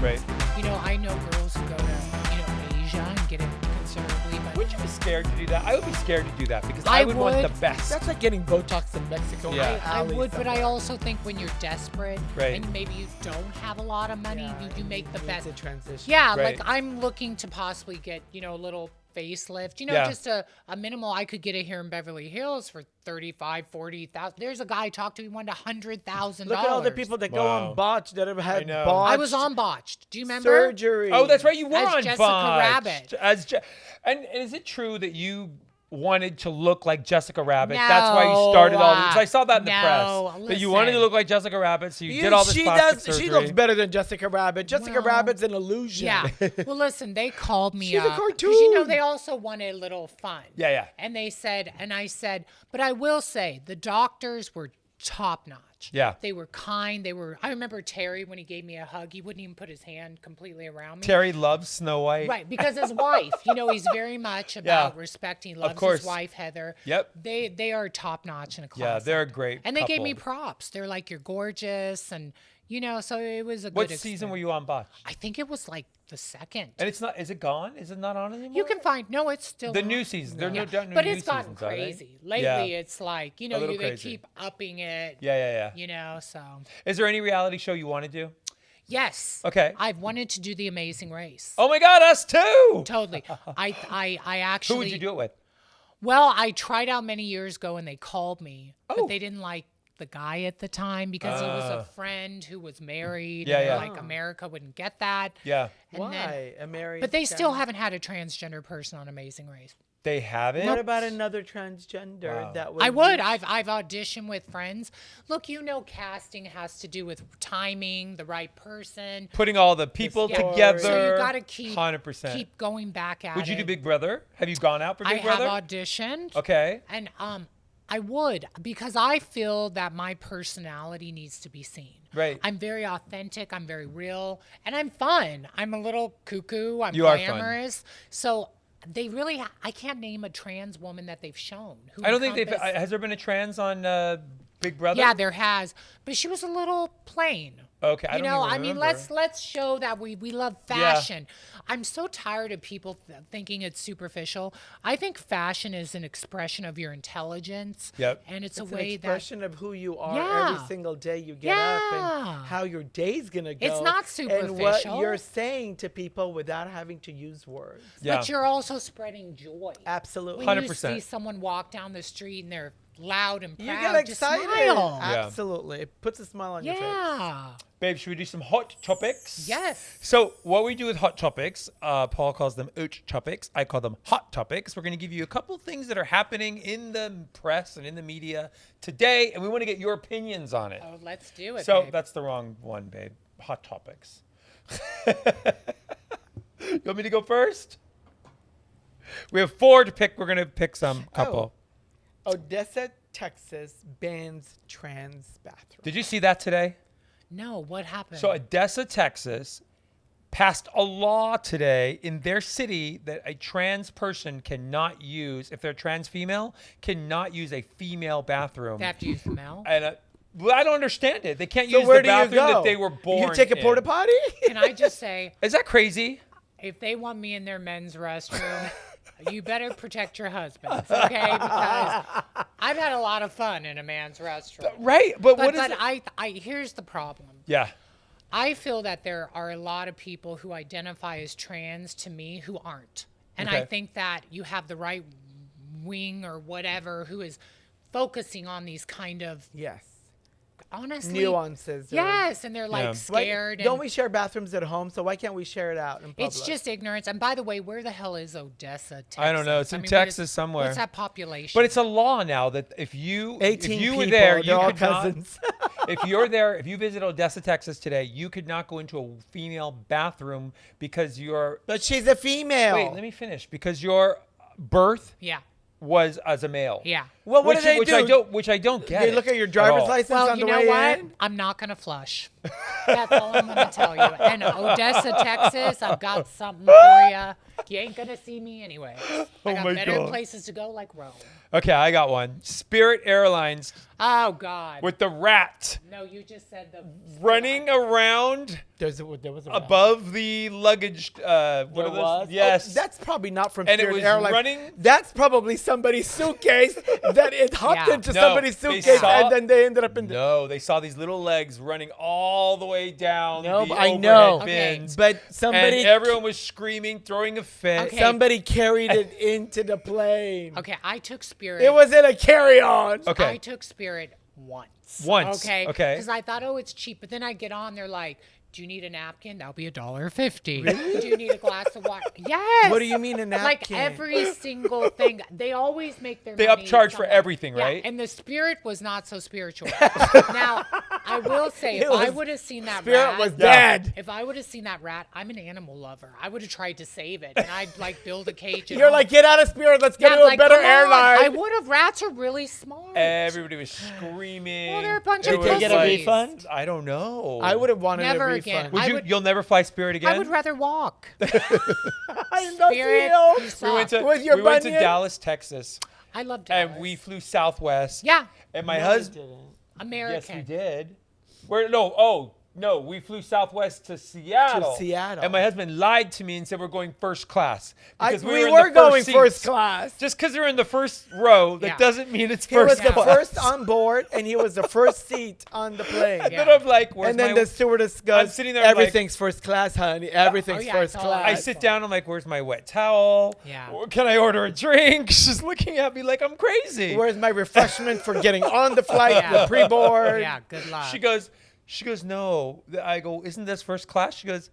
Right. You know, I know girls who go to, Asia and get it considerably, but Would you be scared to do that? I would be scared to do that because I would want the best. That's like getting Botox in Mexico. Yeah. I would, but I also think when you're desperate Right. and maybe you don't have a lot of money, you make the best. It's a transition. Yeah, Right. like I'm looking to possibly get, a little facelift, Yeah. just a minimal. I could get it here in Beverly Hills for $35,000-$40,000. There's a guy I talked to, he wanted $100,000. Look at all the people that go Wow. on Botched that have had know. botched I was on Botched. Do you remember? surgery. Oh, that's right. You were As on Jessica Botched. Rabbit. And is it true that you wanted to look like Jessica Rabbit? That's why you started all this. I saw that in the press. That you wanted to listen. look like Jessica Rabbit, so you did all this plastic surgery. She looks better than Jessica Rabbit. Jessica Rabbit's an illusion. Yeah. Well, listen, they called me She's a up. 'cause, cartoon. they also wanted a little fun. Yeah. And they said, and I said, but I will say the doctors were top notch. Yeah. They were kind. I remember Terry, when he gave me a hug, he wouldn't even put his hand completely around me. Terry loves Snow White. Right, because his wife, he's very much about respecting, loves course. his wife, Heather. Yep. They are top notch in a class. Yeah, they're a great And they gave me couple. props. They're like, you're gorgeous. And, so it was a What good season were experience. you on Botched? I think it was like the second. And it's not. Is it gone? Is it not on anymore? You can find, no, it's still the on. new season. There are no But new it's gotten seasons, are they? crazy. Lately, Yeah. it's like, little they crazy. keep upping it. Yeah. So. Is there any reality show you want to do? Yes. Okay. I've wanted to do The Amazing Race. Oh my God, us too. Totally. I actually. Who would you do it with? Well, I tried out many years ago and they called me, Oh. but they didn't like the guy at the time because he was a friend who was married. Yeah, and they're yeah. like, America wouldn't get that. Yeah. And Why? A married But they still guy? haven't had a transgender person on Amazing Race. They haven't. What about another transgender Wow. that would I would. I've auditioned with friends. Look, casting has to do with timing, the right person. Putting all the people story. together? So you got to keep 100%. keep going back at it. Would you do Big Brother? Have you gone out for Big I Brother? have auditioned. Okay. And I would, because I feel that my personality needs to be seen. Right. I'm very authentic. I'm very real, and I'm fun. I'm a little cuckoo. I'm You are fun. glamorous. So they really, I can't name a trans woman that they've shown. Who I don't think they've. encompass- Has there been a trans on Big Brother? Yeah, there has, but she was a little plain. Okay, I don't even I mean, remember. let's show that we love fashion. I'm so tired of people thinking it's superficial. I think fashion is an expression of your intelligence. Yep. And it's a It's way an expression of who you are Yeah. every single day you get up Yeah. and how your day's gonna go. It's not And what superficial. you're saying to people without having to use words. Yeah. But you're also spreading joy. Absolutely. When you 100%. see someone walk down the street and they're loud and proud, You get excited. just smile. Yeah. Absolutely. It puts a smile on your face. Yeah. Babe, should we do some hot topics? Yes. So what we do with hot topics, Paul calls them ouch topics. I call them hot topics. We're going to give you a couple things that are happening in the press and in the media today, and we want to get your opinions on it. Oh, let's do it. So babe. that's the wrong one, babe. Hot topics. You want me to go first? We have 4 to pick. We're going to pick some couple. Odessa, Texas bans trans bathroom. Did you see that today? No, what happened? So Odessa, Texas passed a law today in their city that a trans person cannot use, if they're trans female, cannot use a female bathroom. They have to use the male. And well, I don't understand it. They can't So use where the do you bathroom go? that they were born You take a in. porta potty? Can I just say, Is that crazy? if they want me in their men's restroom, you better protect your husbands, okay? Because I've had a lot of fun in a man's restroom. Right, but what is But it? I here's the problem. Yeah. I feel that there are a lot of people who identify as trans to me who aren't. And I Okay. think that you have the right wing or whatever who is focusing on these kind of, Yes. honestly. Nuances. or- Yes, and they're like Yeah. Why- scared. Don't and we share bathrooms at home? So why can't we share it out in public? It's just ignorance. And by the way, where the hell is Odessa, Texas? I don't know. It's in what is- Texas somewhere. What's that population? But it's a law now that if you 18 if you people, were there, they're you all could not, cousins. if you're there, if you visit Odessa, Texas today, you could not go into a female bathroom because your But she's a female. wait, let me finish. Because your birth yeah. was as a male. Yeah. Well, what which, do they which do? I don't get. They it look at your at driver's all. license Well, on you the know way what? in? I'm not going to flush. That's all I'm going to tell you. And Odessa, Texas, I've got something for you. You ain't gonna see me anyway. Oh I got my better God. places to go, like Rome. Okay, I got one. Spirit Airlines Oh God. with the rat No, you just said the running around There was a above the luggage. What are those? was? Yes. Oh, that's probably not from And it Spirit was Airlines. running- That's probably somebody's suitcase that it hopped Yeah. into No, somebody's they suitcase saw- and then they ended up in the. No, they saw these little legs running all the way down No, the but I overhead know. Okay. bins. But somebody And everyone was screaming, throwing a fit. Okay. somebody carried it into the plane. Okay, I took Spirit. It was in a carry-on. Okay. I took Spirit once. Once, okay. Because I thought, oh, it's cheap. But then I get on, they're like, do you need a napkin? That'll be $1.50. Do you need a glass of water? Yes. What do you mean a napkin? Like every single thing. They always make their They money upcharge for somewhere. everything, Yeah, right? and the Spirit was not so spiritual. Now, I will say, if It I was- would have seen that Spirit rat. was Yeah. dead. If I would have seen that rat, I'm an animal lover. I would have tried to save it. And I'd like build a cage. at You're home. like, get out of Spirit. Let's get Yeah, to a like, better come on. airline. I would have. Rats are really smart. Everybody was screaming. Well, they're a bunch It of was Did you get a pussies. refund? I don't know. I would have wanted Never a again. refund. You'll never fly Spirit again? I would rather walk. I love Spirit, you. you We went suck. to With your we went to bunion? Dallas, Texas, I love Dallas. and we flew Southwest. Yeah, And my No, husband. you didn't. American. Yes, we did. No, we flew Southwest to Seattle. Seattle. And my husband lied to me and said we're going first class because We in were the going seats. first class. Just because we're in the first row, that Yeah. doesn't mean it's He was first the class. first on board, and he was the first seat on the plane. Yeah. Then I'm like, where's And then my? the stewardess goes, I'm sitting there, I'm like- everything's first class, honey. Everything's yeah, first it's all- I class. sit down. I'm like, where's my wet towel? Yeah. Or can I order a drink? She's looking at me like I'm crazy. Where's my refreshment for getting on the flight, Yeah. the pre-board? Yeah, good luck. She goes, no. I go, isn't this first class? She goes,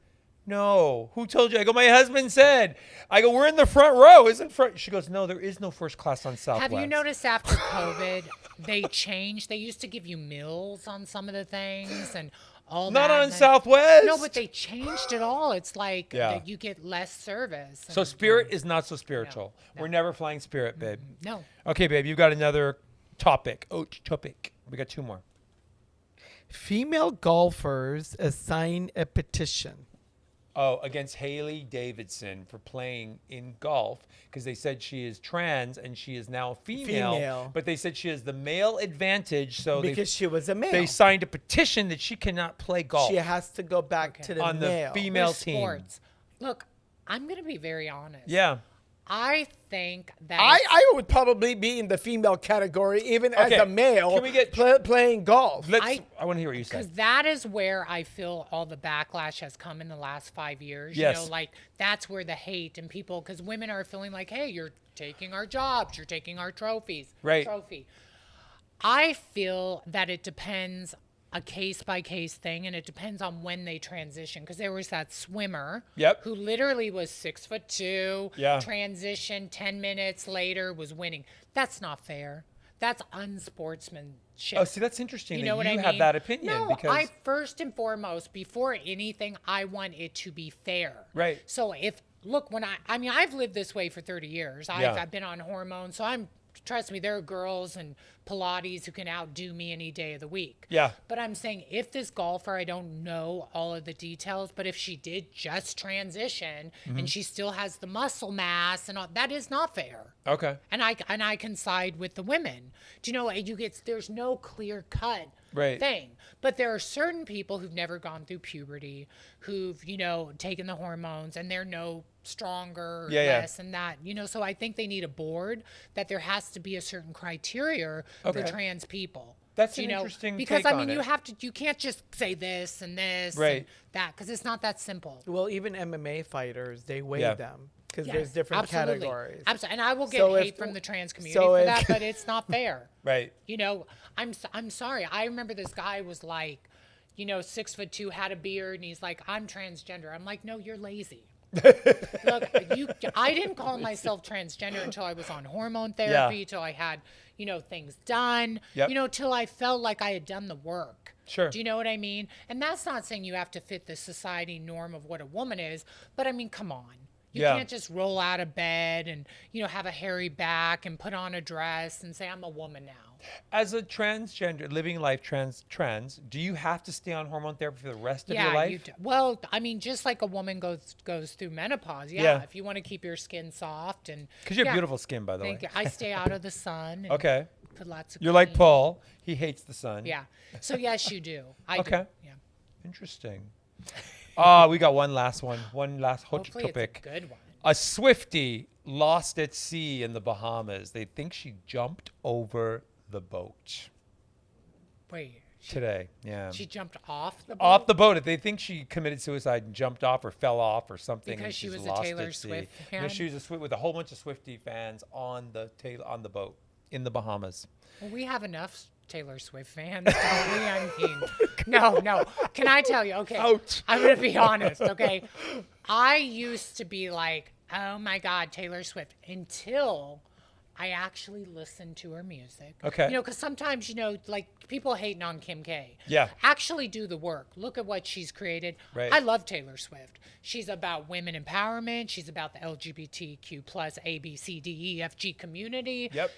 no. Who told you? I go, my husband said. I go, we're in the front row. Isn't front? She goes, no, there is no first class on Southwest. Have you noticed after COVID, they changed? They used to give you meals on some of the things and all Not that. on and then- Southwest. No, but they changed it all. It's like Yeah. that you get less service. So and- Spirit is not so spiritual. No. We're never flying Spirit, babe. No. Okay, babe, you've got another topic. Oh, topic. We got two more. Female golfers assign a petition. Oh, against Haley Davidson for playing in golf because they said she is trans and she is now female. But they said she has the male advantage, so Because she was a male. they signed a petition that she cannot play golf She has to go back to the on the male. female With team. sports. Look, I'm going to be very honest. Yeah. I think that I would probably be in the female category, even Okay, as a male, can we get- playing golf. I want to hear what you because said. that is where I feel all the backlash has come in the last 5 years. Yes. You know, like that's where the hate and people, because women are feeling like, hey, you're taking our jobs, you're taking our trophies. Right. Trophy. I feel that it depends a case by case thing, and it depends on when they transition. Because there was that swimmer, Yep. who literally was 6'2", Yeah. transitioned 10 minutes later was winning. That's not fair. That's unsportsmanship. Oh, see, that's interesting. You that know what you I mean? have that opinion No, because I first and foremost, before anything, I want it to be fair. Right. So if look, when I mean, I've lived this way for 30 years. Yeah. I've been on hormones, so trust me, there are girls and Pilates who can outdo me any day of the week. Yeah. But I'm saying if this golfer, I don't know all of the details, but if she did just transition Mm-hmm. and she still has the muscle mass and all, that is not fair. okay. And I can side with the women. Do you know there's no clear cut Right. thing. But there are certain people who've never gone through puberty, who've, taken the hormones and they're no stronger or Yeah, yeah. less and that. So I think they need a board that there has to be a certain criteria Okay. for trans people. That's You an know, interesting because take I mean on it. you can't just say this and this Right. and that because it's not that simple. Well, even MMA fighters, they weigh Yeah. them because Yes, there's different absolutely. categories. Absolutely. And I will get So if- hate from the trans community so for if- that, but it's not fair. Right. I'm sorry. I remember this guy was like, 6'2", had a beard, and he's like, I'm transgender. I'm like, no, you're lazy. Look, I didn't call myself transgender until I was on hormone therapy, till I had, things done, Yep. till I felt like I had done the work. Sure. Do you know what I mean? And that's not saying you have to fit the society norm of what a woman is, but I mean, come on. You Yeah. can't just roll out of bed and, have a hairy back and put on a dress and say, I'm a woman now. As a transgender, living life trans, do you have to stay on hormone therapy for the rest of your Yeah, life? you do. Well, I mean, just like a woman goes through menopause. Yeah, Yeah. if you want to keep your skin soft and Because you have yeah, beautiful skin, by the way. thank you. I stay out of the sun. And Okay. Put lots of. You're like cream. Paul. He hates the sun. Yeah. So yes, you do. I Okay. do. Yeah. Interesting. We got one last one. One last hot Hopefully topic. it's a good one. A Swiftie lost at sea in the Bahamas. They think she jumped over the boat Wait. today. Yeah. She jumped off the boat? Off the boat. They think she committed suicide and jumped off or fell off or something. Because and she she's was a lost Taylor at sea. Swift No, fan? she was a Swift with a whole bunch of Swiftie fans on the boat in the Bahamas. Well, we have enough Taylor Swift fans, don't we? I mean, no. Can I tell you? Okay. Ouch. I'm going to be honest, okay? I used to be like, oh my God, Taylor Swift, until I actually listened to her music. Okay. Because sometimes, like people hating on Kim K. Yeah. Actually do the work. Look at what she's created. Right. I love Taylor Swift. She's about women empowerment. She's about the LGBTQ plus A, B, C, D, E, F, G community. Yep.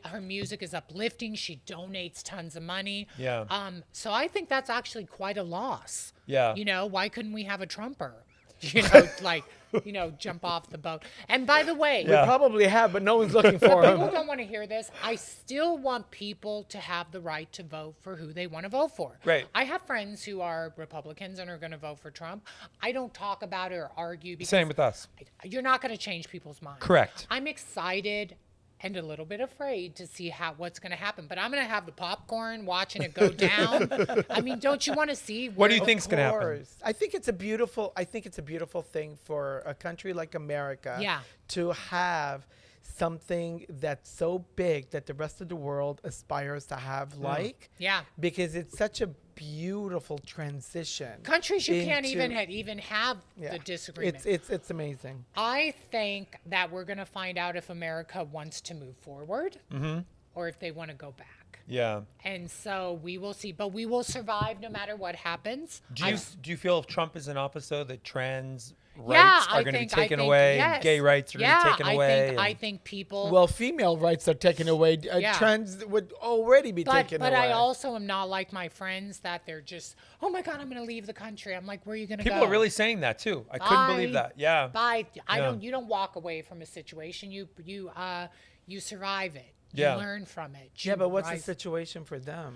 Her music is uplifting. She donates tons of money. Yeah. So I think that's actually quite a loss. Yeah. Why couldn't we have a Trumper? Jump off the boat. And by the way, Yeah. Probably have, but no one's looking for people him. don't want to hear this. I still want people to have the right to vote for who they want to vote for. Right. I have friends who are Republicans and are going to vote for Trump. I don't talk about it or argue because Same with us. you're not going to change people's minds. Correct. I'm excited and a little bit afraid to see what's going to happen, but I'm going to have the popcorn watching it go down. I mean, don't you want to see? What do you where- think's going to happen? Course. I think it's a beautiful thing for a country like America Yeah. to have something that's so big that the rest of the world aspires to have like. Yeah. Because it's such a beautiful transition. Countries you can't into- even have the disagreement. It's amazing. I think that we're going to find out if America wants to move forward or if they want to go back. Yeah. And so we will see, but we will survive no matter what happens. Do you feel if Trump is in office, though, that trans Yeah, rights I are going to be think- I taken think, away yes. and gay rights are going to be taken away? I think people. Well, female rights are taken away. Yeah. Trans would already be taken but away. I also am not like my friends that they're just, oh my God, I'm going to leave the country. I'm like, where are you going to go? People are really saying that, too. I couldn't believe that. Yeah. Bye. Yeah. You don't walk away from a situation. You survive it. Yeah. You learn from it. Yeah, You but what's the rise- situation for them?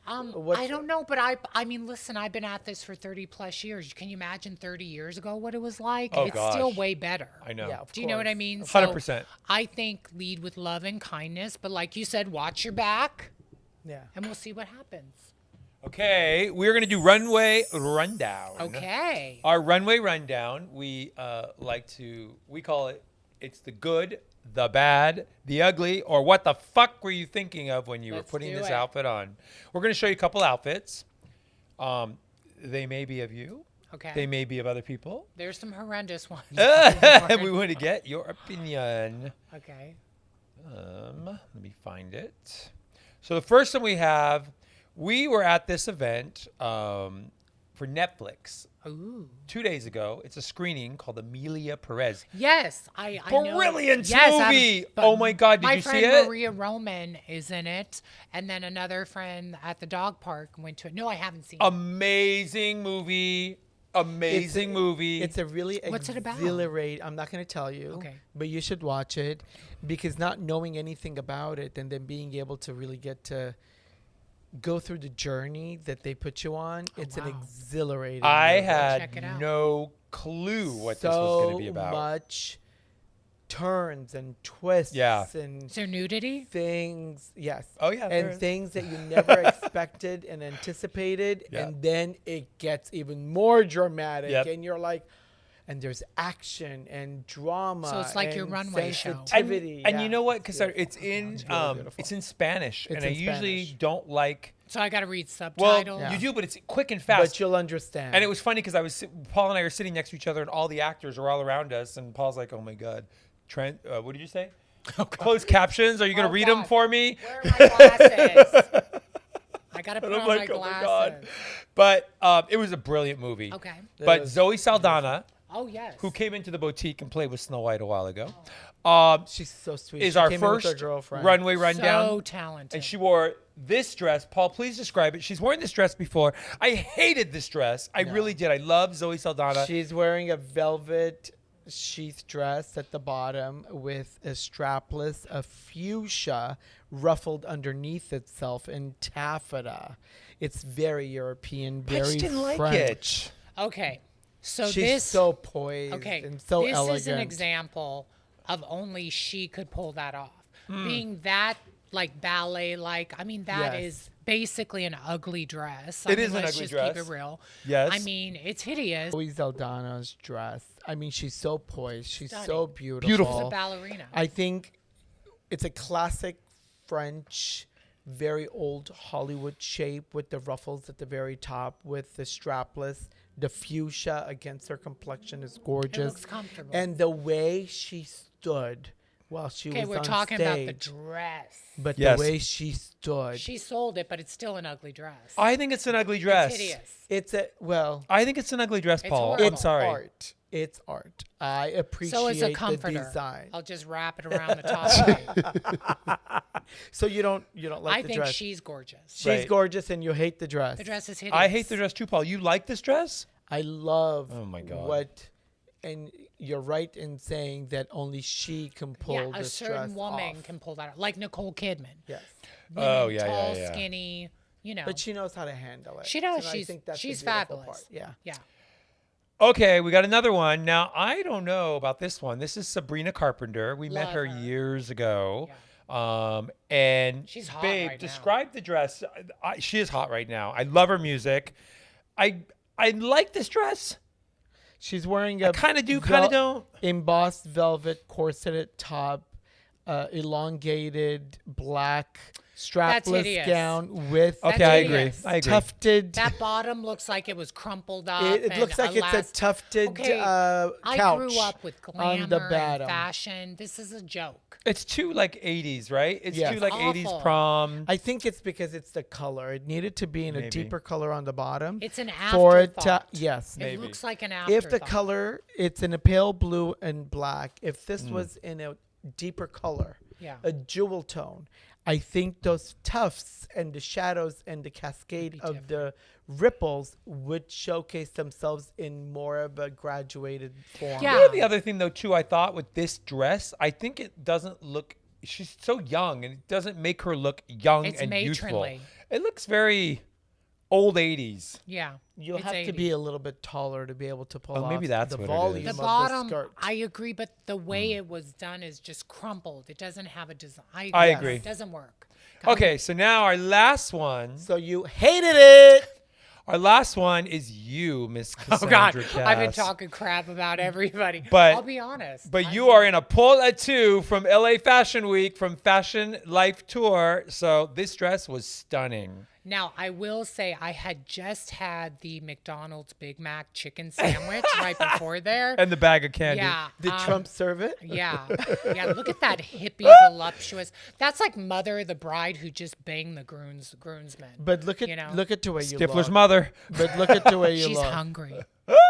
I don't know, but I mean, listen, I've been at this for 30 plus years. Can you imagine 30 years ago what it was like? Oh, It's still gosh. way better. I know. Yeah, of Do you know what I course. mean? 100%. I think lead with love and kindness, but like you said, watch your back, Yeah. and we'll see what happens. Okay, we're going to do Runway Rundown. Okay. Our Runway Rundown, we call it, it's the good, the bad, the ugly, or what the fuck were you thinking of when you Let's were putting do this it. outfit on? We're going to show you a couple outfits. They may be of you. Okay. They may be of other people. There's some horrendous ones. And we want to get your opinion. Okay. Let me find it. So the first one we have, we were at this event for Netflix Ooh. 2 days ago. It's a screening called Amelia Perez. Yes, I know. Brilliant Yes, movie. but Oh my God, did my you see friend it? Maria Roman is in it, and then another friend at the dog park went to it. No, I haven't seen it. Amazing movie. Amazing movie. It's a really What's it about? exhilarating. I'm not going to tell you, Okay. but you should watch it because not knowing anything about it and then being able to really get to go through the journey that they put you on, it's an wow. exhilarating. I movie. check it had out. no clue what this was going to be about. So much turns and twists Yeah. and Is there nudity? things. Yes. Oh, yeah, there And is. things that you never expected and anticipated. Yeah. And then it gets even more dramatic. Yep. And you're like, and there's action and drama. So it's like your and runway show. sensitivity. And yeah. you know what? Because Yeah. it's in It's really beautiful. it's in Spanish, It's and I in usually Spanish. don't like. So I got to read Well, subtitles. Yeah. you do, but it's quick and fast. But you'll understand. And it was funny because Paul and I are sitting next to each other, and all the actors are all around us. And Paul's like, "Oh my God, what did you say? Closed captions? Are you gonna Oh, read them God. for me?" Where are my glasses? I got to put And on I'm my like, "Oh my glasses. God!" But it was a brilliant movie. Okay. But was Zoe Saldana, Oh, yes. who came into the boutique and played with Snow White a while ago. She's so sweet. Is She our came in with her first girlfriend. runway rundown. So talented. And she wore this dress. Paul, please describe it. She's worn this dress before. I hated this dress. I really did. I love Zoe Saldana. She's wearing a velvet sheath dress at the bottom with a strapless, a fuchsia ruffled underneath itself in taffeta. It's very European, I very just didn't like French. it. Okay. So She's this so poised okay, and so this elegant. is an example of only she could pull that off. Hmm. Being that like ballet like, I mean that Yes. is basically an ugly dress. It I is mean, an let's ugly just dress. keep it real. Yes. I mean, it's hideous. Zoe Saldana's dress. I mean, she's so poised. She's so Stunning. beautiful. Beautiful. It's a ballerina. I think it's a classic French, very old Hollywood shape with the ruffles at the very top, with the strapless. The fuchsia against her complexion is gorgeous. looks comfortable. And the way she stood while she Okay, was we're on talking stage, about the dress. but Yes. the way she stood, She sold it, but it's still an ugly dress. I think it's an ugly dress. It's hideous. it's a well, I think it's an ugly dress, It's Paul. horrible. I'm sorry. art. It's art. I appreciate So is a the comforter. design. I'll just wrap it around the top. So you don't like I the think dress. she's gorgeous. She's Right. gorgeous, and you hate the dress. The dress is hideous. I hate the dress too, Paul. You like this dress? I love Oh my God. what, and you're right in saying that only she can pull Yeah, a this certain dress woman off. can pull that off. Like Nicole Kidman. Yes, Oh, Women, yeah, yeah, tall, yeah. skinny, you know. but she knows how to handle it. She does. And I think that's the She's beautiful fabulous. part. Yeah. Yeah. Okay, we got another one. Now, I don't know about this one. This is Sabrina Carpenter. We met Love her her. years ago. And She's hot babe, right now. describe the dress. She is hot right now. I love her music. I like this dress. She's wearing a Kind of do, kind of don't. embossed velvet corseted top, elongated black strapless hideous. gown with Okay, That's I agree. hideous. I agree. tufted. That bottom looks like it was crumpled up. It and looks like it's a tufted Okay, couch I grew up with glamour on the and bottom. fashion. This is a joke. It's too like 80s, right? It's Yes. too like Awful. 80s prom. I think it's because it's the color. It needed to be in a Maybe. deeper color on the bottom. It's an for it to, afterthought. yes. It Maybe. looks like an afterthought. If the color, it's in a pale blue and black. If this Mm. was in a deeper color, Yeah. a jewel tone, I think those tufts and the shadows and the cascade be of the ripples would showcase themselves in more of a graduated form. Yeah. You know the other thing though too, I thought with this dress, I think it doesn't look. She's so young, and it doesn't make her look young It's and youthful. matronly. It looks very old 80s. Yeah. You'll it's have to 80s. be a little bit taller to be able to pull Oh, maybe off that's the what it volume is. The of bottom, the skirt. I agree, but the way it was done is just crumpled. It doesn't have a design. I agree. It doesn't work. Okay, so now our last one. So you hated it. Our last one is you, Miss Oh Cassandra God, Cass. I've been talking crap about everybody. But- I'll be honest. But you are in a pull at 2 from LA Fashion Week from Fashion Life Tour. So this dress was stunning. Now, I will say I had just had the McDonald's Big Mac chicken sandwich right before there. And the bag of candy. Yeah. Did Trump serve it? Yeah. Yeah. Look at that hippie voluptuous. That's like Mother the Bride who just banged the groomsmen. But look at You know? look at the way you Stifler's look. mother. But look at the way you She's look. hungry.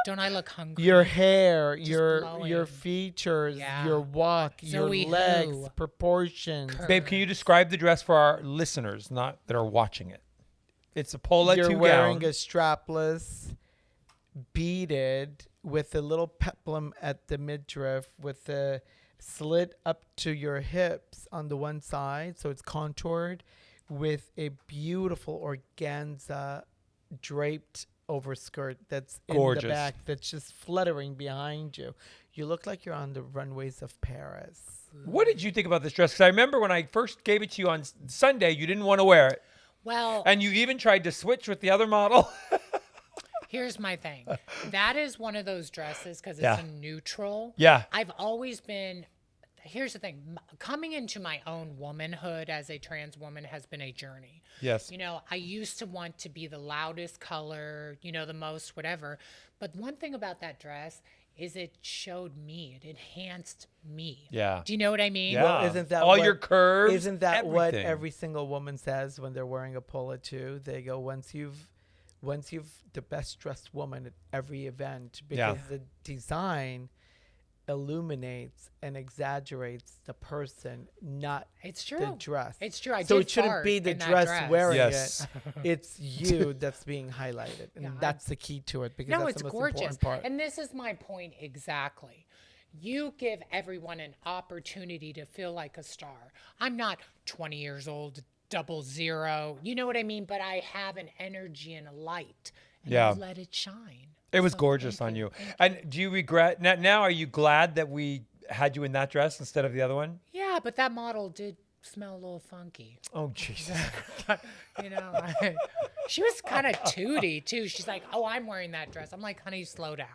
Don't I look hungry? Your hair, your glowing. features, Yeah. your walk, Zoe your legs, who? proportions. Babe, can you describe the dress for our listeners, not that are watching it? It's a Pola 2 You're wearing gown. a strapless, beaded with a little peplum at the midriff, with a slit up to your hips on the one side, so it's contoured, with a beautiful organza draped over skirt that's Gorgeous. in the back, that's just fluttering behind you. You look like you're on the runways of Paris. What did you think about this dress? Because I remember when I first gave it to you on Sunday, you didn't want to wear it. Well, And you even tried to switch with the other model. here's my thing. That is one of those dresses because it's Yeah. a neutral. Yeah. I've always been. Here's the thing. Coming into my own womanhood as a trans woman has been a journey. Yes. You know, I used to want to be the loudest color, you know, the most whatever. But one thing about that dress is it showed me. It enhanced me. Yeah. Do you know what I mean? Yeah. Well, isn't that all what- your curves? Isn't that what everything. every single woman says when they're wearing a Pola too? They go, once you've once you've the best dressed woman at every event, because the design illuminates and exaggerates the person, not It's true. the dress. It's true. So it shouldn't be the dress wearing it. It's you that's being highlighted, and that's the key to it, because that's it's the most gorgeous. important part. And this is my point exactly. You give everyone an opportunity to feel like a star. I'm not 20 years old, 00. You know what I mean? But I have an energy and a light, and you let it shine. It was gorgeous on you. And do you regret now? Are you glad that we had you in that dress instead of the other one? Yeah, but that model did smell a little funky. Oh, Jesus. You know, she was kind of tooty too. She's like, "Oh, I'm wearing that dress." I'm like, "Honey, slow down."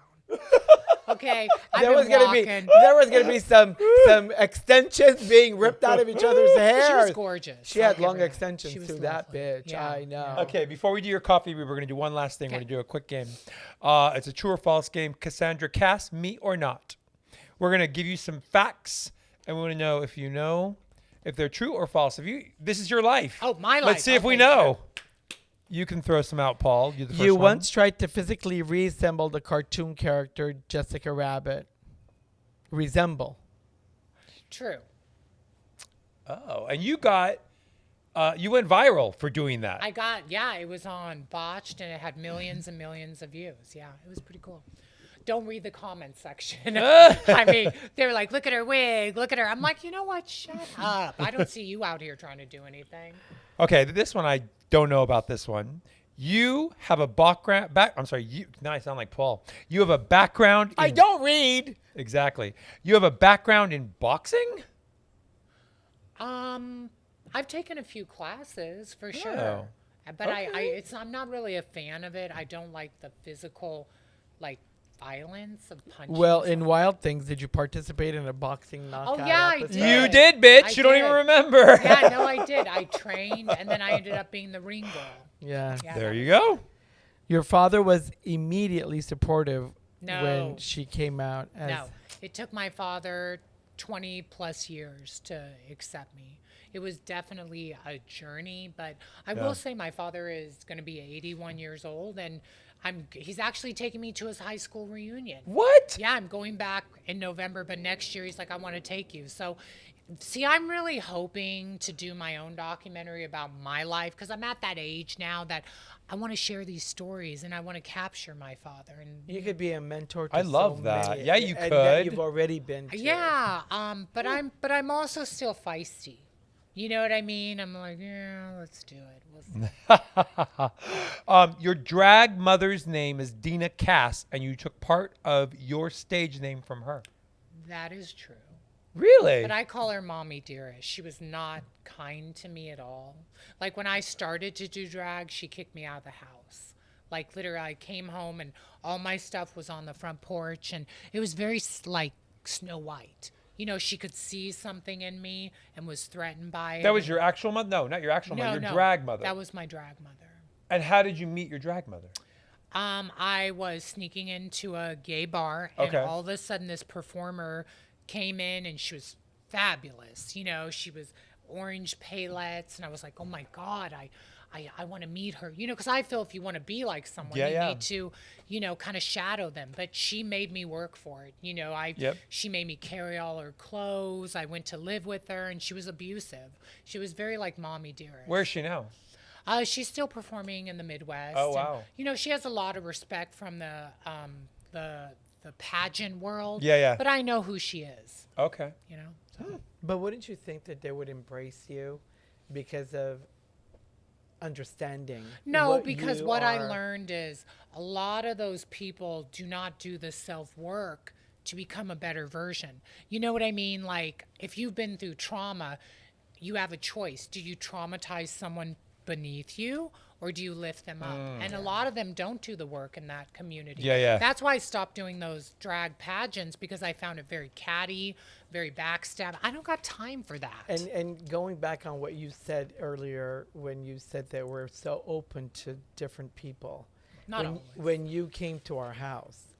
Okay, there was gonna be some extensions being ripped out of each other's hair. She was gorgeous. She had long extensions to that bitch. Yeah. I know. Okay, before we do your coffee, we're gonna do one last thing. We're gonna do a quick game. It's a true or false game. Cassandra Cass, me or not. We're gonna give you some facts, and we want to know if you know if they're true or false. This is your life. Oh, my life. Let's see if we know. You can throw some out, Paul. You're the first one. Once tried to physically reassemble the cartoon character Jessica Rabbit. Resemble. True. Oh, and you got, you went viral for doing that. It was on Botched, and it had millions and millions of views. Yeah, it was pretty cool. Don't read the comment section. I mean, they're like, look at her wig, look at her. I'm like, you know what? Shut up. I don't see you out here trying to do anything. Okay, this one, I don't know about this one. You have a background. Now I sound like Paul. You have a background. I don't read. Exactly. You have a background in boxing? I've taken a few classes for sure. Oh, But okay. I'm not really a fan of it. I don't like the physical, like, violence of punching. Well, in Wild Things, did you participate in a boxing knockout? Oh, yeah, I episode? did. You did, bitch. I You don't even did. remember. Yeah, no, I did. I trained, and then I ended up being the ring girl. Yeah. There you go. Your father was immediately supportive No. when she came out as... No, it took my father 20 plus years to accept me. It was definitely a journey, but I will say my father is going to be 81 years old, and he's actually taking me to his high school reunion. What? Yeah, I'm going back in November, but next year he's like, I want to take you. So, see, I'm really hoping to do my own documentary about my life, because I'm at that age now that I want to share these stories and I want to capture my father. And You could be a mentor to I love so that. many, Yeah, you and that could. you've already been to. yeah, but I'm also still feisty. You know what I mean? I'm like, yeah, let's do it. We'll see. Your drag mother's name is Dina Cass, and you took part of your stage name from her. That is true. Really? But I call her Mommy Dearest. She was not kind to me at all. Like, when I started to do drag, she kicked me out of the house. Like, literally, I came home and all my stuff was on the front porch, and it was very like Snow White. You know, she could see something in me and was threatened by it. That was your actual mother? No, not your actual mother. Your drag mother. That was my drag mother. And how did you meet your drag mother? I was sneaking into a gay bar, and all of a sudden this performer came in, and she was fabulous. You know, she was orange palettes, and I was like, oh my God, I want to meet her. You know, because I feel if you want to be like someone, you need to, you know, kind of shadow them. But she made me work for it. You know, she made me carry all her clothes. I went to live with her, and she was abusive. She was very like Mommy Dearest. Where is she now? She's still performing in the Midwest. Oh, wow. And, you know, she has a lot of respect from the pageant world. Yeah, yeah. But I know who she is. Okay. You know. So. But wouldn't you think that they would embrace you because of understanding? No, because what I learned is a lot of those people do not do the self-work to become a better version. You know what I mean? Like, if you've been through trauma, you have a choice. Do you traumatize someone beneath you, or do you lift them up? And a lot of them don't do the work in that community. Yeah, yeah. That's why I stopped doing those drag pageants, because I found it very catty, very backstab. I don't got time for that. And going back on what you said earlier, when you said that we're so open to different people. Not always. When you came to our house,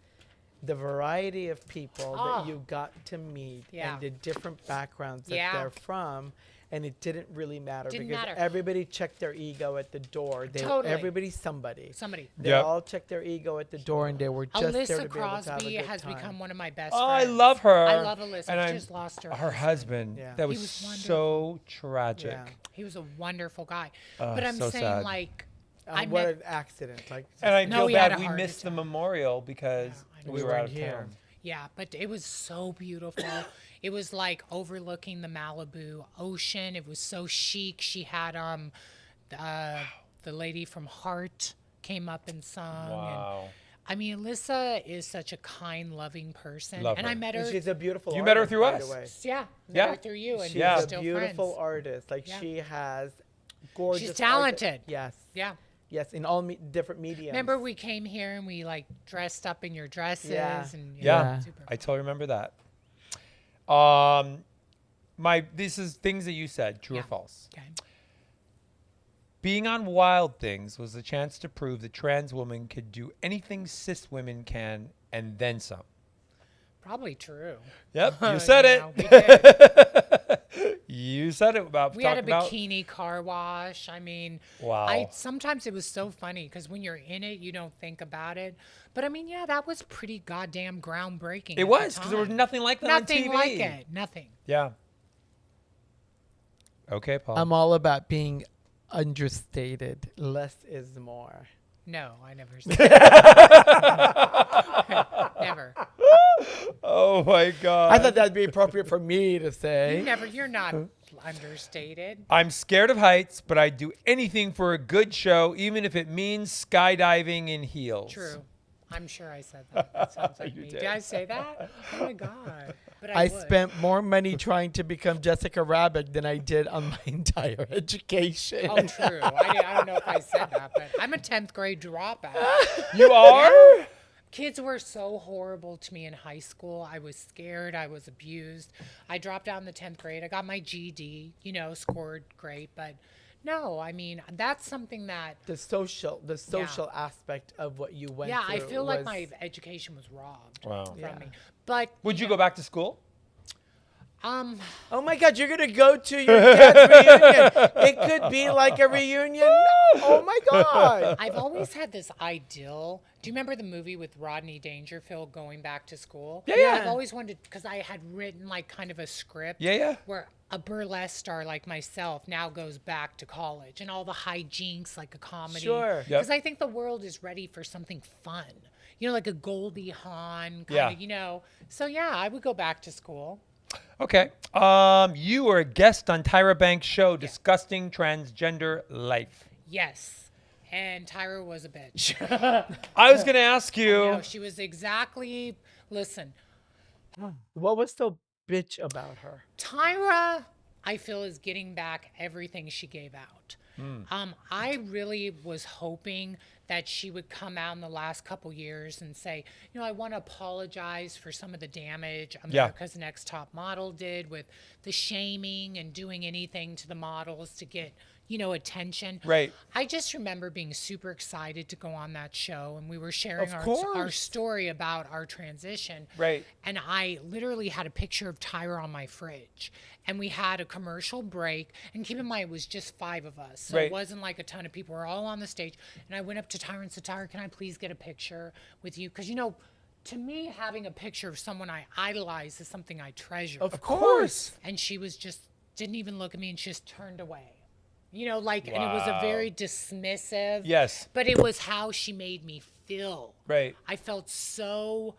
the variety of people that you got to meet and the different backgrounds that they're from, and it didn't really matter Didn't because matter. everybody checked their ego at the door. Totally. Everybody's somebody. Somebody. They all checked their ego at the door, and they were just there to Alyssa be able to have a Crosby good has time. become one of my best Oh, friends. I love her. I love Alyssa. And I I'm- just lost her. Her husband. Yeah. That He was, was wonderful. so tragic. Yeah. He was a wonderful guy. But I'm so saying, sad. like, I What met, an accident! Like, And I No, feel he had bad a we heart missed the attack. memorial because I know. we We were out weren't of here. town. yeah, but it was so beautiful. It was like overlooking the Malibu ocean. It was so chic. She had the lady from Heart came up and sung. Wow. And, I mean, Alyssa is such a kind, loving person. Love and her. I met her. and she's a beautiful. You met her artist, through by us. the way. Yeah, met Yeah. her through you, and She's we're a still beautiful friends. artist. Like Yeah. she has gorgeous. She's art- talented. Yes. Yeah. Yes, in all different mediums. Remember we came here and we like dressed up in your dresses Yeah. and Yeah. super I fun. totally remember that. This is things that you said, true or Yeah. false. Okay. Being on Wild Things was a chance to prove that trans women could do anything cis women can and then some. Probably true. Yep, you said You know, we it. You said it about We had a talking about. bikini car wash. I mean, Wow. sometimes it was so funny because when you're in it, you don't think about it. But I mean, yeah, that was pretty goddamn groundbreaking. It at was the because there was time. nothing like that Nothing on TV. like it. Nothing. Yeah. Okay, Paul. I'm all about being understated. Less is more. No, I never said that. Never. Oh my God. I thought that'd be appropriate for me to say. You're not understated. I'm scared of heights, but I'd do anything for a good show, even if it means skydiving in heels. True. I'm sure I said that. That sounds like You me. did. Did I say that? Oh my God. But I would. spent more money trying to become Jessica Rabbit than I did on my entire education. Oh, true. I don't know if I said that, but I'm a 10th grade dropout. You are? Kids were so horrible to me in high school. I was scared. I was abused. I dropped out in the 10th grade. I got my GED, scored great. But no, I mean, that's something that, The social aspect of what you went yeah, through. I feel like was- my education was robbed Wow. from Yeah. me. But Would you go back to school? Oh my God, you're gonna go to your dad's reunion. It could be like a reunion. No. Oh my God. I've always had this ideal. Do you remember the movie with Rodney Dangerfield going back to school? Yeah. I've always wanted, because I had written like kind of a script. Yeah. Where a burlesque star like myself now goes back to college and all the hijinks like a comedy. Sure. Yep. Because I think the world is ready for something fun. Like a Goldie Hawn kind of, So yeah, I would go back to school. Okay. You were a guest on Tyra Banks' show discussing transgender life. Yes. And Tyra was a bitch. I was going to ask you. No, she was exactly, listen, What was so bitch about her? Tyra, I feel, is getting back everything she gave out. I really was hoping that she would come out in the last couple years and say, I want to apologize for some of the damage America's Next Top Model did with the shaming and doing anything to the models to get, attention. Right. I just remember being super excited to go on that show, and we were sharing Of our course. story about our transition. Right. And I literally had a picture of Tyra on my fridge. And we had a commercial break. And keep in mind, it was just 5 of us. So Right. it wasn't like a ton of people. We're all on the stage. And I went up to Tyra and said, Tyra, can I please get a picture with you? Because, to me, having a picture of someone I idolize is something I treasure. Of course. And she was didn't even look at me and just turned away. And it was a very dismissive. Yes. But it was how she made me feel. Right. I felt so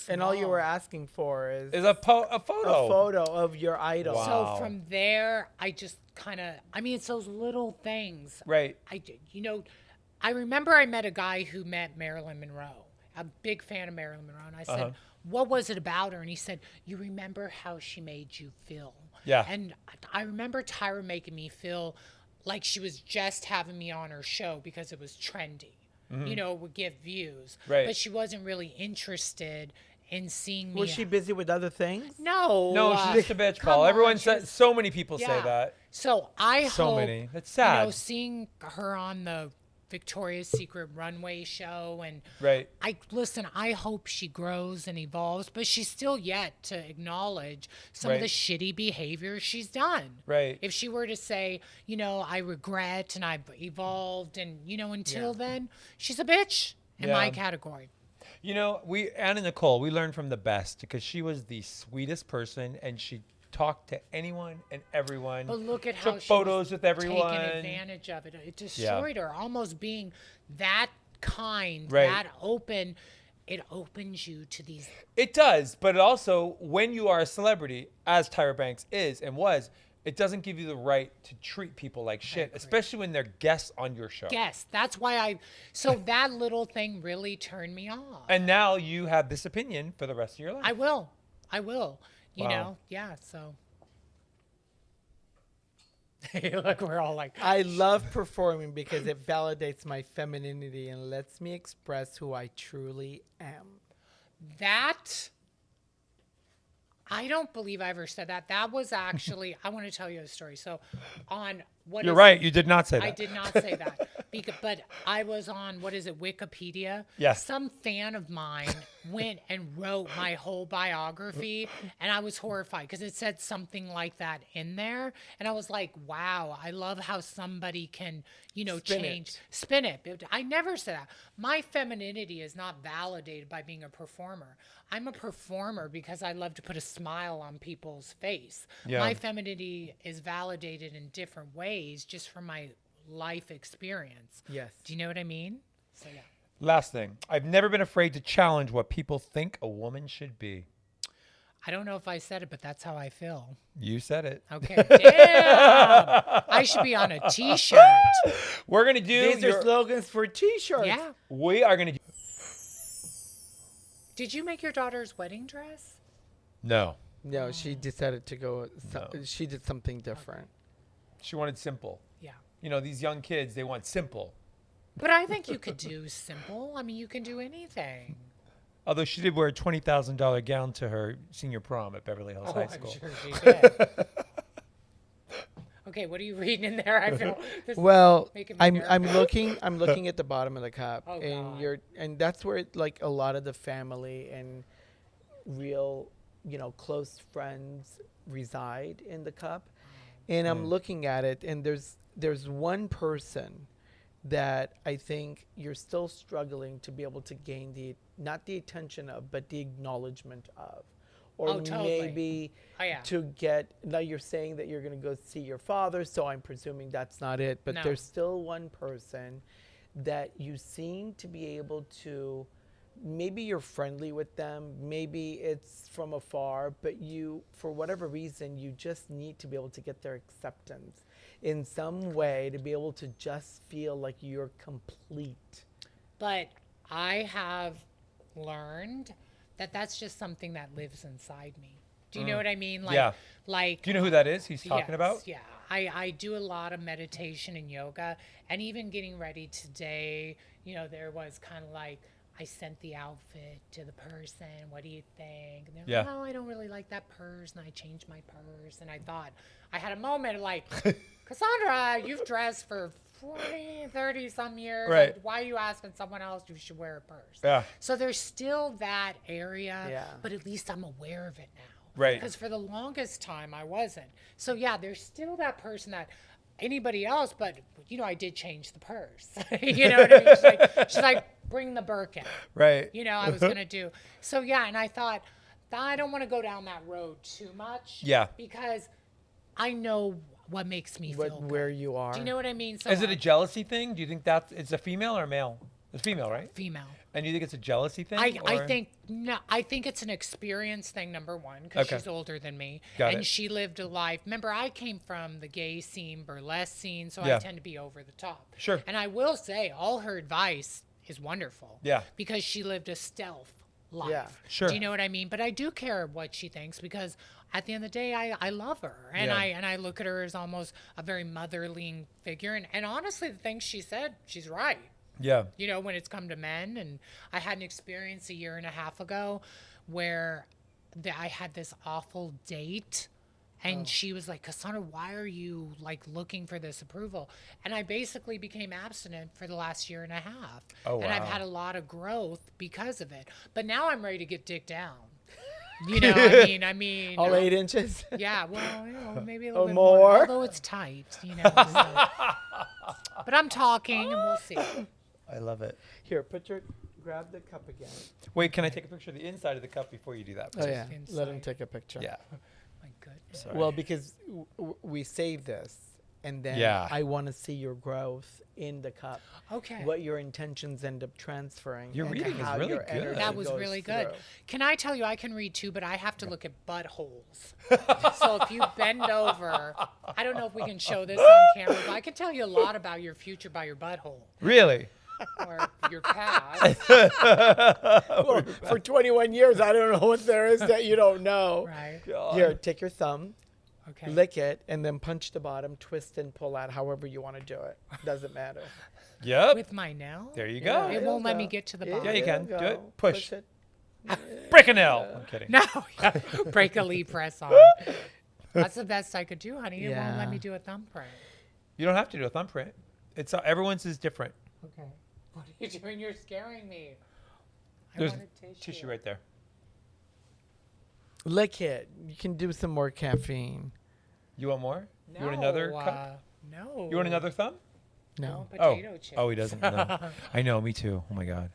And all you were small. asking for is Is a photo. a photo of your idol. Wow. So from there, I just kind of, it's those little things. Right. I remember I met a guy who met Marilyn Monroe, a big fan of Marilyn Monroe. And I said, what was it about her? And he said, you remember how she made you feel? Yeah. And I remember Tyra making me feel like she was just having me on her show because it was trendy. It would get views. Right. But she wasn't really interested in seeing me. Was she busy with other things? No. No, she's just a bitch, come Paul. on, Everyone she says, was- so many people say Yeah. that. So I So hope, many. That's sad. seeing her on the Victoria's Secret runway show. And Right. I hope she grows and evolves, but she's still yet to acknowledge some of the Right. shitty behavior she's done. Right. If she were to say, I regret and I've evolved, and, until then, she's a bitch in my Yeah. category. Anna Nicole, we learned from the best because she was the sweetest person and she talked to anyone and everyone. But look at took how she photos with everyone. taking advantage of it. It destroyed her. Almost being that kind, Right. that open, it opens you to these. It does, but it also, when you are a celebrity, as Tyra Banks is and was, it doesn't give you the right to treat people like shit, agree. especially when they're guests on your show. Yes, that's why so that little thing really turned me off. And now you have this opinion for the rest of your life. I will. You Wow. know, yeah, so. Look, we're all like, I love performing because it validates my femininity and lets me express who I truly am. that. I don't believe I ever said that. That was actually, I want to tell you a story. So, You're right. You did not say that. I did not say that. But I was on, Wikipedia? Yes. Some fan of mine went and wrote my whole biography, and I was horrified because it said something like that in there. And I was like, wow, I love how somebody can, spin it. I never said that. My femininity is not validated by being a performer. I'm a performer because I love to put a smile on people's face. Yeah. My femininity is validated in different ways just from my life experience. Yes. Do you know what I mean? So yeah. Last thing. I've never been afraid to challenge what people think a woman should be. I don't know if I said it, but that's how I feel. You said it. Okay. Damn. I should be on a t-shirt. We're going to do These are slogans for t-shirts. Yeah. We are going to do. Did you make your daughter's wedding dress? No. No, she decided to go. No. She did something different. She wanted simple. Yeah. These young kids, they want simple. But I think you could do simple. I mean, you can do anything. Although she did wear a $20,000 gown to her senior prom at Beverly Hills High I'm School. sure she did. Okay, what are you reading in there? I feel this Well, making me I'm nervous. looking at the bottom of the cup, Oh, and God. and that's where like a lot of the family and real, close friends reside in the cup. And I'm looking at it, and there's one person that I think you're still struggling to be able to gain not the attention of, but the acknowledgement of. Or Oh, totally. maybe Oh, yeah. to get, now you're saying that you're going to go see your father, so I'm presuming that's not it, but No. there's still one person that you seem to be able to, maybe you're friendly with them, maybe it's from afar, but you, for whatever reason, you just need to be able to get their acceptance in some way to be able to just feel like you're complete. But I have learned that that's just something that lives inside me. Do you know what I mean? Like, Yeah. like. Do you know who that is he's talking Yes, about? Yeah. I do a lot of meditation and yoga, and even getting ready today, there was kind of like, I sent the outfit to the person. What do you think? And they're Yeah. like, oh, I don't really like that purse. And I changed my purse. And I thought, I had a moment like, Cassandra, you've dressed for 40, 30 some years. Right. Why are you asking someone else you should wear a purse? Yeah. So there's still that area, Yeah. but at least I'm aware of it now. Right. Because for the longest time I wasn't. So yeah, there's still that person that anybody else, but I did change the purse. You know what I mean? She's like, bring the Birkin. Right. I was gonna do. So yeah, and I thought I don't want to go down that road too much. Yeah. Because I know what makes me feel good. Where you are. Do you know what I mean? So Is it a jealousy thing? Do you think it's a female or a male? It's female, right? female? And you think it's a jealousy thing? I or- think no. I think it's an experience thing. Number one, because Okay. she's older than me, Got and it. she lived a life. Remember, I came from the gay scene, burlesque scene, so Yeah. I tend to be over the top. Sure. And I will say, all her advice is wonderful. Yeah. Because she lived a stealth life. Yeah. Sure. Do you know what I mean? But I do care what she thinks because at the end of the day, I love her, and Yeah. I look at her as almost a very motherly figure. And honestly, the things she said, she's right. Yeah. When it's come to men. And I had an experience a year and a half ago where I had this awful date, And she was like, Cassandra, why are you like looking for this approval? And I basically became abstinent for the last year and a half. Oh, And I've wow. had a lot of growth because of it. But now I'm ready to get dick down. You know, I mean, All 8 inches. yeah, well, maybe a little bit more? more. Although it's tight, so. But I'm talking, and we'll see. I love it. Here, grab the cup again. Wait, can I take a picture of the inside of the cup before you do that? Oh yeah, inside. let him take a picture. Yeah. My goodness. Sorry. Well, because we save this, and then Yeah. I want to see your growth in the cup. Okay. What your intentions end up transferring. Your and reading is how really your good. energy That was goes really good. through. Can I tell you, I can read too, but I have to look at buttholes. So if you bend over, I don't know if we can show this on camera, but I can tell you a lot about your future by your butthole Really? or your past. Well, for 21 years, I don't know what there is that you don't know. Right. Here, take your thumb, Okay. lick it, and then punch the bottom, twist and pull out however you want to do it. Doesn't matter. Yep. With my nail? There you Yeah, go. It it'll won't let me go. get to the Yeah, bottom. Yeah, you it'll can. go. Do it. Push. it. Break a nail. I'm kidding. No. Break a lead press on. That's the best I could do, honey. It won't let Yeah. me do a thumbprint. You don't have to do a thumbprint. It's everyone's is different. Okay. What are you doing? You're scaring me. I There's want a tissue right there. Lick it. You can do some more caffeine. You want more? No, You want another cup? No. You want another thumb? I No. want Oh. potato chips. Oh, he doesn't. No. I know. Me too. Oh my God.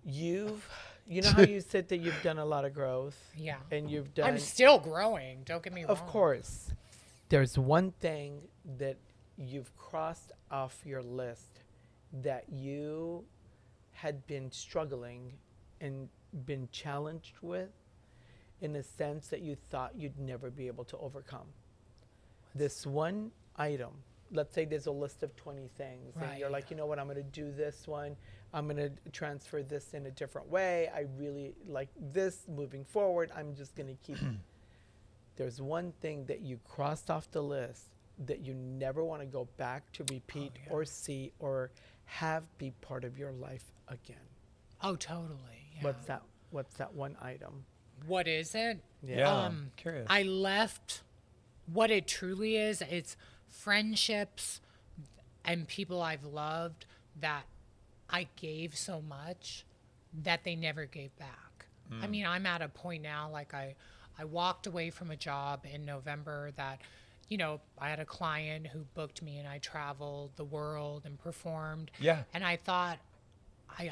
You know how you said that you've done a lot of growth? Yeah. And you've done. I'm still growing. Don't get me wrong. Of course. There's one thing that you've crossed off your list that you had been struggling and been challenged with in a sense that you thought you'd never be able to overcome. This one item, let's say there's a list of 20 things, and you're Right. like, you know what, I'm going to do this one. I'm going to transfer this in a different way. I really like this moving forward. I'm just going to keep. There's one thing that you crossed off the list that you never want to go back to repeat or see or have be part of your life again. Oh, totally. Yeah. What's that one item? What is it? Yeah. I'm curious. I left what it truly is. It's friendships and people I've loved that I gave so much that they never gave back. I mean, I'm at a point now, like I walked away from a job in November that, I had a client who booked me and I traveled the world and performed. Yeah. And I thought,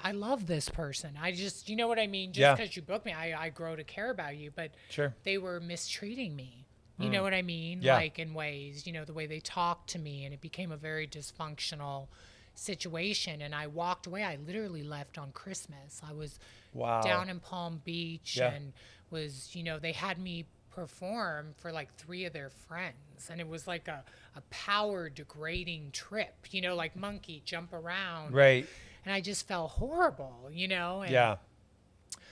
I love this person. I just, you know what I mean? Yeah. Just because you booked me, I grow to care about you. But Sure. they were mistreating me. You know what I mean? Yeah. Like in ways, the way they talked to me, and it became a very dysfunctional situation. And I walked away. I literally left on Christmas. I was Wow. down in Palm Beach Yeah. and was, they had me perform for like 3 of their friends. And it was like a power degrading trip, like monkey jump around. Right. And I just felt horrible, And Yeah.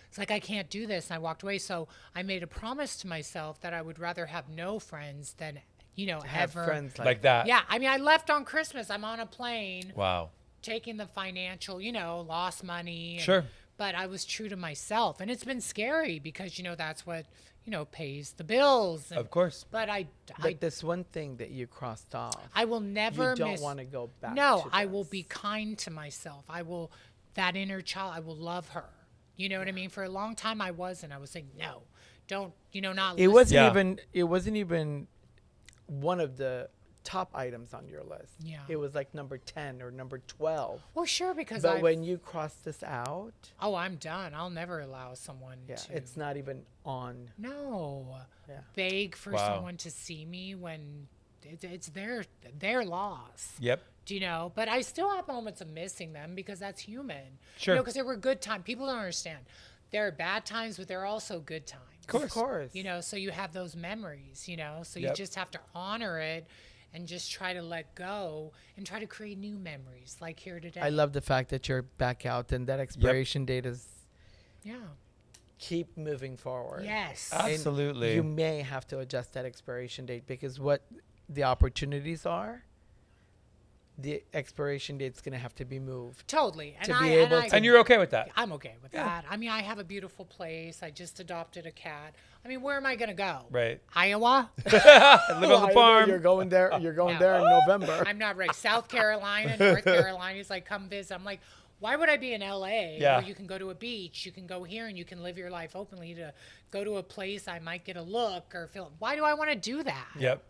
it's like, I can't do this. And I walked away. So I made a promise to myself that I would rather have no friends than, Have ever. friends Like that. Yeah. I mean, I left on Christmas. I'm on a plane Wow. taking the financial, lost money. Sure. But I was true to myself. And it's been scary because, that's what, pays the bills. And, Of course. But But this one thing that you crossed off, I will never you don't miss. want to go back No, to I will this. be kind to myself. That inner child, I will love her. You know what I mean? For a long time, I wasn't. I was saying, no, don't, not It listen. wasn't Yeah. even. It wasn't even one of the top items on your list. Yeah. It was like number 10 or number 12. Well, sure, because But when you cross this out, I'm done. I'll never allow someone yeah, to. it's not even on. No. Yeah. Beg for Wow. someone to see me when it's their loss. Yep. Do you know? But I still have moments of missing them because that's human. Sure. Because there were good times. People don't understand. There are bad times, but there are also good times. Of course. So you have those memories, so you Yep. just have to honor it and just try to let go and try to create new memories like here today. I love the fact that you're back out and that expiration date is Yeah. keep moving forward. Yes. And Absolutely. you may have to adjust that expiration date because what the opportunities are, the expiration date's going to have to be moved. Totally. To be able to- And you're okay with that? I'm okay with that. I mean, I have a beautiful place. I just adopted a cat. I mean, where am I going to go? Right. Iowa? Live on the farm. You're going there. You're going there in November. I'm not ready. South Carolina, North Carolina. He's like, come visit. I'm like, why would I be in LA Yeah. where you can go to a beach, you can go here and you can live your life openly, to go to a place I might get a look or feel? Why do I want to do that? Yep.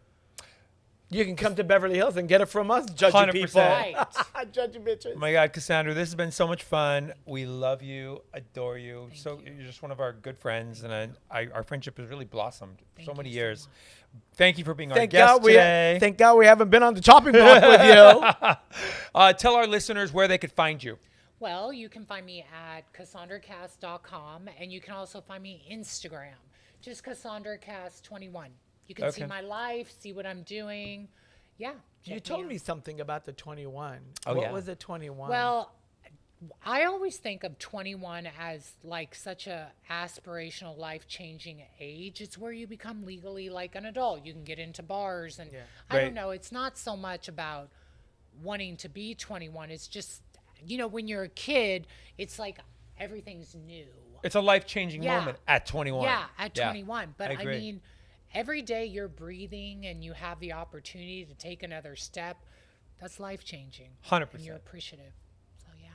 You can come to Beverly Hills and get it from us, judgy 100%. people. Right. Judgy bitches. Oh my God, Cassandra, this has been so much fun. We love you, adore you. Thank you. You're just one of our good friends, and our friendship has really blossomed Thank so many you so years. much. Thank you for being our Thank guest God, today. thank God we haven't been on the chopping block with you. Tell our listeners where they could find you. Well, you can find me at CassandraCass.com, and you can also find me Instagram, just CassandraCass21. You can see Okay. my life, see what I'm doing. Yeah. You check told out. me something about the 21. Oh, what yeah. was it, 21? Well, I always think of 21 as like such a aspirational, life-changing age. It's where you become legally like an adult. You can get into bars, and I Right. don't know. It's not so much about wanting to be 21. It's just, when you're a kid, it's like everything's new. It's a life-changing Yeah. moment at 21. Yeah, at 21. But I I agree. mean, every day you're breathing and you have the opportunity to take another step. That's life-changing. 100%. And you're appreciative. So, yeah.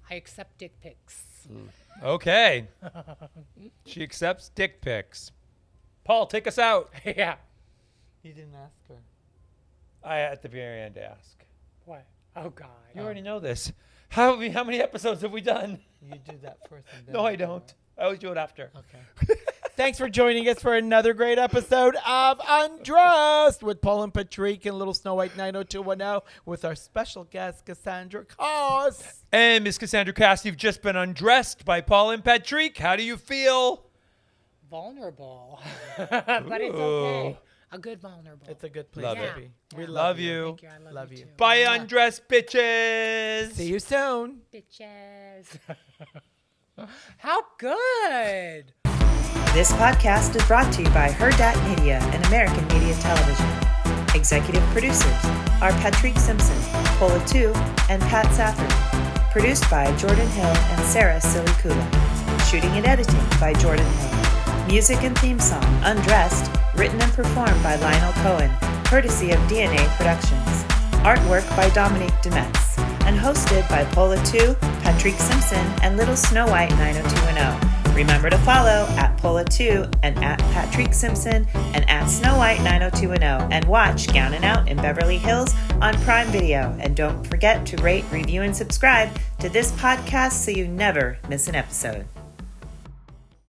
I accept dick pics. Okay. She accepts dick pics. Paul, take us out. Yeah. You didn't ask her. I at the very end ask. What? Oh, God. You already know this. How many episodes have we done? You do that first. And then No, I do don't. it. I always do it after. Okay. Thanks for joining us for another great episode of Undressed with Paul and Patrick and Little Snow White 90210 with our special guest, Cassandra Cass. And Miss Cassandra Cass, you've just been undressed by Paul and Patrick. How do you feel? Vulnerable. But it's okay. A good vulnerable. It's a good place Love to it. be. Yeah. We Love you. Thank you. I love you, too. Bye, Yeah. undressed bitches. See you soon. Bitches. How good. This podcast is brought to you by Her Dat Media and American Media Television. Executive producers are Patrick Simpson, Paula Tu, and Pat Safford. Produced by Jordan Hill and Sarah Silikula. Shooting and editing by Jordan Hill. Music and theme song, Undressed, written and performed by Lionel Cohen, courtesy of DNA Productions. Artwork by Dominique Demetz. And hosted by Paula Tu, Patrick Simpson, and Little Snow White 90210. Remember to follow at Paula 2 and at Patrick Simpson and at Snow White 90210 and watch Gown and Out in Beverly Hills on Prime Video. And don't forget to rate, review, and subscribe to this podcast so you never miss an episode.